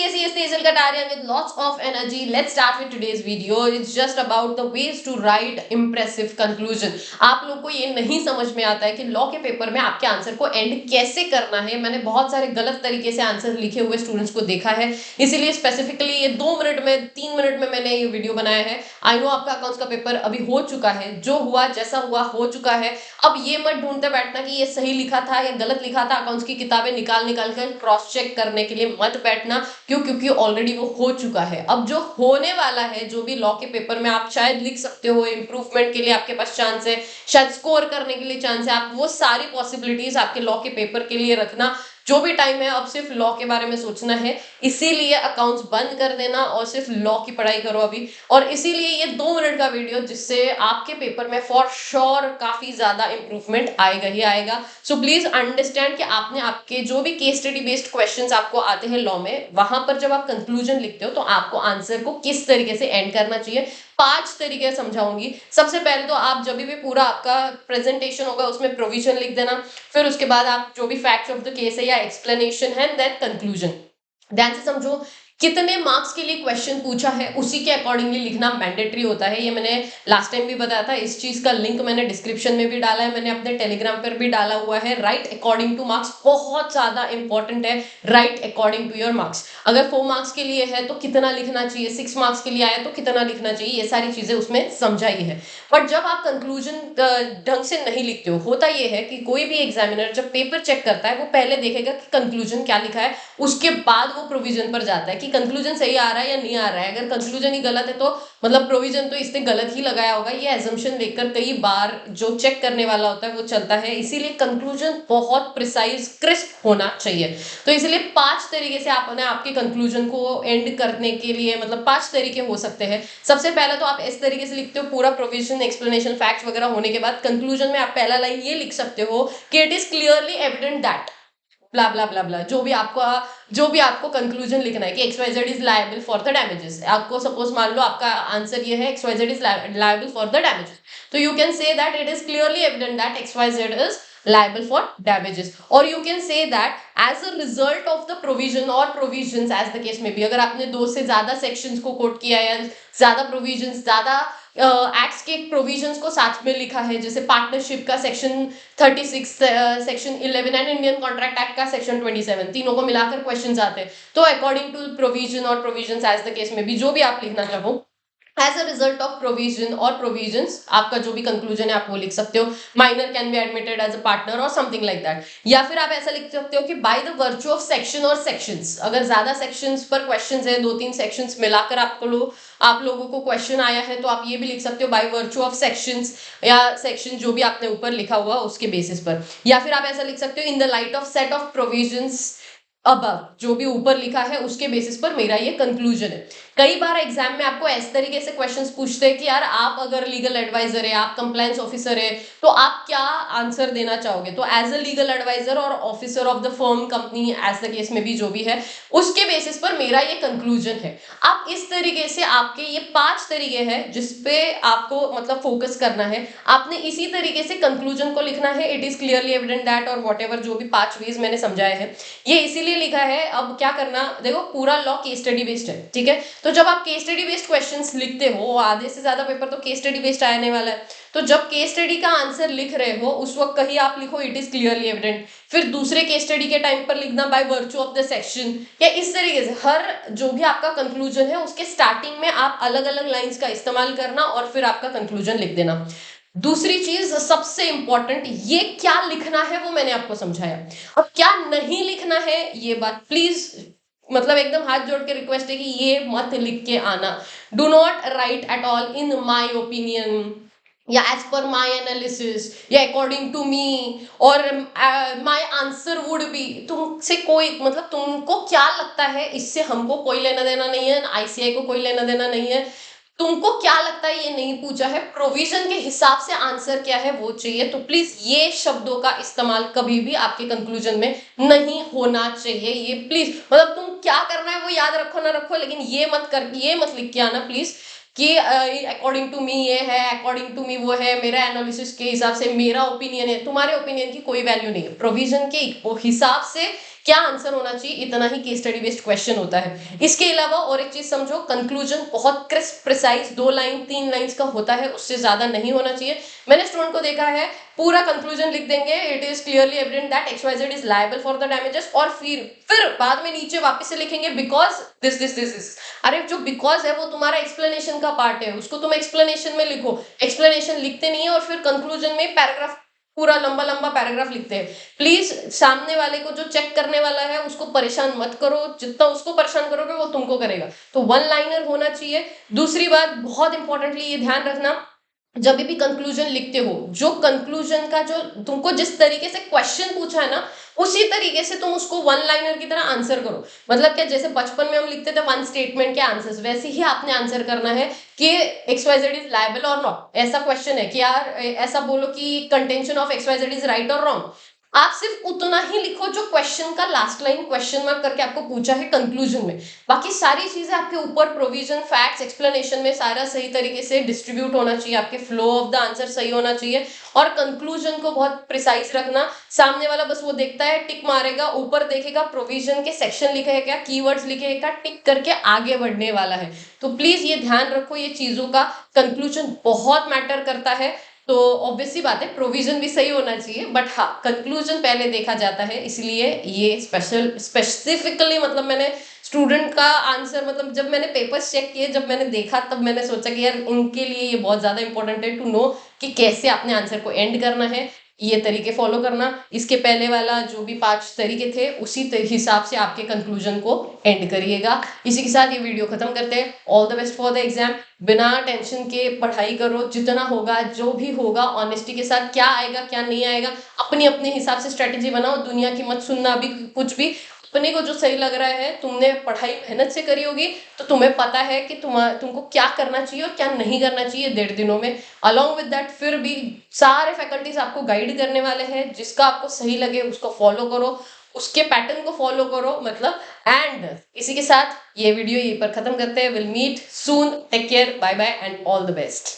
KCS Tejas Kataria with lots of energy. Let's start with today's video. It's just about the ways to write impressive conclusion. आप लोग को ये नहीं समझ में आता है कि लॉ के पेपर में आपके आंसर को एंड कैसे करना है। मैंने बहुत सारे गलत तरीके से आंसर लिखे हुए स्टूडेंट्स को देखा है, इसीलिए स्पेसिफिकली ये 2 मिनट में 3 मिनट में मैंने ये वीडियो बनाया है। आई नो आपका अकाउंट्स का पेपर अभी हो चुका है, जो हुआ जैसा हुआ हो चुका है। अब ये मत ढूंढते बैठना कि ये सही लिखा था या गलत लिखा था। अकाउंट्स की किताबें निकाल निकाल कर क्रॉस चेक करने के लिए मत बैठना, क्यों? क्योंकि ऑलरेडी वो हो चुका है। अब जो होने वाला है, जो भी लॉ के पेपर में आप शायद लिख सकते हो, इंप्रूवमेंट के लिए आपके पास चांस है, शायद स्कोर करने के लिए चांस है, आप वो सारी पॉसिबिलिटीज आपके लॉ के पेपर के लिए रखना। जो भी टाइम है अब सिर्फ लॉ के बारे में सोचना है, इसीलिए अकाउंट्स बंद कर देना और सिर्फ लॉ की पढ़ाई करो अभी। और इसीलिए ये 2 मिनट का वीडियो, जिससे आपके पेपर में फॉर श्योर काफी ज्यादा इंप्रूवमेंट आएगा ही आएगा। सो प्लीज अंडरस्टैंड कि आपने आपके जो भी केस स्टडी बेस्ड क्वेश्चंस आपको आते हैं लॉ में, वहां पर जब आप कंक्लूजन लिखते हो तो आपको आंसर को किस तरीके से एंड करना चाहिए। 5 तरीके समझाऊंगी। सबसे पहले तो आप जब भी पूरा आपका प्रेजेंटेशन होगा उसमें प्रोविजन लिख देना, फिर उसके बाद आप जो भी फैक्ट्स ऑफ द केस है या एक्सप्लेनेशन है, देन कंक्लूजन। ध्यान से समझो, कितने मार्क्स के लिए क्वेश्चन पूछा है उसी के अकॉर्डिंगली लिखना मैंडेटरी होता है। ये मैंने लास्ट टाइम भी बताया था, इस चीज का लिंक मैंने डिस्क्रिप्शन में भी डाला है, मैंने अपने टेलीग्राम पर भी डाला हुआ है। राइट अकॉर्डिंग टू मार्क्स बहुत ज्यादा इंपॉर्टेंट है। Right according to your marks. अगर 4 मार्क्स के लिए है तो कितना लिखना चाहिए, 6 मार्क्स के लिए आया तो कितना लिखना चाहिए, ये सारी चीजें उसमें समझाई है। बट जब आप कंक्लूजन ढंग से नहीं लिखते हो, होता यह है कि कोई भी एग्जामिनर जब पेपर चेक करता है वो पहले देखेगा कि कंक्लूजन क्या लिखा है, उसके बाद वो प्रोविजन पर जाता है कि कंक्लूजन सही आ रहा है या नहीं आ रहा है। अगर कंक्लूजन ही गलत है तो मतलब प्रोविजन तो इसने गलत ही लगाया होगा, ये एजम्पशन देखकर कई बार जो चेक करने वाला होता है वो चलता है। इसीलिए कंक्लूजन बहुत प्रिसाइज क्रिस्प होना चाहिए। तो इसीलिए 5 तरीके से आपने आपके कंक्लूजन को एंड करने के लिए, मतलब 5 तरीके हो सकते हैं। सबसे पहले तो आप इस तरीके से लिखते हो, पूरा प्रोविजन एक्सप्लेनेशन फैक्ट्स वगैरह होने के बाद कंक्लूजन में आप पहला लाइन ये लिख सकते हो कि it is clearly evident that blah blah blah blah. जो भी आपको कंक्लूजन लिखना है कि XYZ is liable for the damages. आपको सपोज मान लो आपका आंसर ये है XYZ is liable for the damages, तो you can say that it is clearly evident that XYZ is liable for damages, or you can say that as a result of the provision or provisions as the case may be। अगर आपने 2 से ज्यादा sections को coat किया है, ज्यादा provisions, ज्यादा acts के प्रोविजंस को साथ में लिखा है, जैसे पार्टनरशिप का section 36, section 11 and Indian contract act का सेक्शन 27, तीनों को मिलाकर क्वेश्चंस आते हैं। तो अकॉर्डिंग टू प्रोविजन और प्रोविजंस एज द केस में भी, जो भी आप लिखना चाहो, as a result of provision और प्रोविजंस, आपका जो भी कंक्लूजन है आप वो लिख सकते हो। Minor can be admitted as a partner और समथिंग लाइक दैट। या फिर आप ऐसा लिख सकते हो कि by the virtue of section और सेक्शंस। अगर ज्यादा सेक्शंस पर क्वेश्चंस है, 2-3 सेक्शंस मिलाकर आप लोगों को क्वेश्चन आया है, तो आप ये भी लिख सकते हो बाय वर्च्यू ऑफ सेक्शंस, या सेक्शन जो भी आपने ऊपर लिखा हुआ उसके बेसिस पर। या फिर आप ऐसा लिख सकते हो in the light of set of provisions above, जो भी ऊपर लिखा है उसके बेसिस पर मेरा ये कंक्लूजन है। कई बार एग्जाम में आपको इस तरीके से क्वेश्चंस पूछते हैं कि यार आप अगर लीगल एडवाइजर है, आप कंप्लायंस ऑफिसर है, तो आप क्या आंसर देना चाहोगे। तो एज अ लीगल एडवाइजर और officer of the firm, company, as the case में भी जो भी है, उसके बेसिस पर मेरा ये कंक्लूजन है। आप इस तरीके से, आपके ये 5 तरीके हैं जिसपे आपको मतलब फोकस करना है। आपने इसी तरीके से कंक्लूजन को लिखना है, it is clearly evident that, और वॉट एवर जो भी 5 वेज मैंने समझाए हैं, ये इसीलिए लिखा है। अब क्या करना, देखो पूरा लॉ केस स्टडी बेस्ड है, ठीक है। तो जब आप केस स्टडी बेस्ड क्वेश्चंस लिखते हो, आधे से ज्यादा पेपर तो केस स्टडी बेस्ड आने वाला है, तो जब केस स्टडी का आंसर लिख रहे हो उस वक्त कहीं आप लिखो इट इज क्लियरली एविडेंट, फिर दूसरे केस स्टडी के टाइम पर लिखना by virtue of the section, या इस तरीके से हर जो भी आपका कंक्लूजन है उसके स्टार्टिंग में आप अलग अलग लाइंस का इस्तेमाल करना और फिर आपका कंक्लूजन लिख देना। दूसरी चीज सबसे इंपॉर्टेंट, ये क्या लिखना है वो मैंने आपको समझाया। अब क्या नहीं लिखना है, ये बात प्लीज मतलब एकदम हाथ जोड़ के रिक्वेस्ट है कि ये मत लिख के आना। Do not right at all in my opinion, या एज पर माई एनालिसिस, या अकॉर्डिंग टू मी, और माई आंसर वुड बी। तुमसे कोई मतलब तुमको क्या लगता है, इससे हमको कोई लेना देना नहीं है, ICAI को कोई लेना देना नहीं है। तुमको क्या लगता है ये नहीं पूछा है, प्रोविजन के हिसाब से आंसर क्या है वो चाहिए। तो प्लीज ये शब्दों का इस्तेमाल कभी भी आपके कंक्लूजन में नहीं होना चाहिए। ये प्लीज मतलब तुम क्या करना है वो याद रखो ना रखो, लेकिन ये मत लिख के आना प्लीज कि अकॉर्डिंग टू मी ये है, अकॉर्डिंग टू मी वो है, मेरा एनालिसिस के हिसाब से मेरा ओपिनियन है। तुम्हारे ओपिनियन की कोई वैल्यू नहीं है। प्रोविजन के हिसाब से क्या आंसर होना चाहिए, इतना ही केस स्टडी बेस्ड क्वेश्चन होता है। इसके अलावा और एक चीज समझो, कंक्लूजन बहुत क्रिस्प प्रिसाइज 2 लाइन 3 लाइंस का होता है, उससे ज्यादा नहीं होना चाहिए। मैंने स्टूडेंट को देखा है पूरा कंक्लूजन लिख देंगे, it is clearly evident that XYZ is liable for the damages, और फिर बाद में नीचे वापस से लिखेंगे बिकॉज दिस। अरे जो बिकॉज है वो तुम्हारा एक्सप्लेनेशन का पार्ट है, उसको तुम एक्सप्लेनेशन में लिखो। एक्सप्लेनेशन लिखते नहीं है और फिर कंक्लूजन में पैराग्राफ, पूरा लंबा लंबा पैराग्राफ लिखते हैं। प्लीज सामने वाले को जो चेक करने वाला है उसको परेशान मत करो, जितना उसको परेशान करोगे वो तुमको करेगा। तो वन लाइनर होना चाहिए। दूसरी बात बहुत इंपॉर्टेंटली ये ध्यान रखना, जब भी कंक्लूजन लिखते हो, जो कंक्लूजन का जो तुमको जिस तरीके से क्वेश्चन पूछा है ना, उसी तरीके से तुम उसको वन लाइनर की तरह आंसर करो। मतलब क्या, जैसे बचपन में हम लिखते थे वन स्टेटमेंट के आंसर्स, वैसे ही आपने आंसर करना है कि XYZ इज लायबल और नॉट। ऐसा क्वेश्चन है कि यार ऐसा बोलो कि contention of XYZ is right और रॉन्ग, आप सिर्फ उतना ही लिखो जो क्वेश्चन का लास्ट लाइन क्वेश्चन मार्क करके आपको पूछा है कंक्लूजन में। बाकी सारी चीजें आपके ऊपर प्रोविजन, फैक्ट्स, एक्सप्लेनेशन में सारा सही तरीके से डिस्ट्रीब्यूट होना चाहिए, आपके फ्लो ऑफ द आंसर सही होना चाहिए, और कंक्लूजन को बहुत प्रिसाइज रखना। सामने वाला बस वो देखता है, टिक मारेगा, ऊपर देखेगा प्रोविजन के सेक्शन लिखे है क्या, कीवर्ड्स लिखे है क्या, टिक करके आगे बढ़ने वाला है। तो प्लीज ये ध्यान रखो ये चीजों का, कंक्लूजन बहुत मैटर करता है। तो ऑब्वियस सी बात है प्रोविजन भी सही होना चाहिए, बट हाँ कंक्लूजन पहले देखा जाता है, इसलिए ये स्पेसिफिकली मतलब मैंने स्टूडेंट का आंसर, मतलब जब मैंने पेपर्स चेक किए, जब मैंने देखा, तब मैंने सोचा कि यार इनके लिए ये बहुत ज्यादा इंपॉर्टेंट है टू नो कि कैसे आपने आंसर को एंड करना है। ये तरीके फॉलो करना, इसके पहले वाला जो भी 5 तरीके थे उसी हिसाब से आपके कंक्लूजन को एंड करिएगा। इसी के साथ ये वीडियो खत्म करते हैं। All the best for the exam. बिना टेंशन के पढ़ाई करो, जितना होगा जो भी होगा ऑनेस्टी के साथ, क्या आएगा क्या नहीं आएगा अपनी अपने हिसाब से स्ट्रेटेजी बनाओ, दुनिया की मत सुनना अभी कुछ भी। अपने को जो सही लग रहा है, तुमने पढ़ाई मेहनत से करी होगी तो तुम्हें पता है कि तुमको क्या करना चाहिए और क्या नहीं करना चाहिए 1.5 दिनों में। अलॉन्ग विद दैट फिर भी सारे फैकल्टीज आपको गाइड करने वाले हैं, जिसका आपको सही लगे उसको फॉलो करो, उसके पैटर्न को फॉलो करो मतलब। एंड इसी के साथ ये वीडियो यहीं पर खत्म करते हैं। Will meet soon, take care, bye bye and all the best.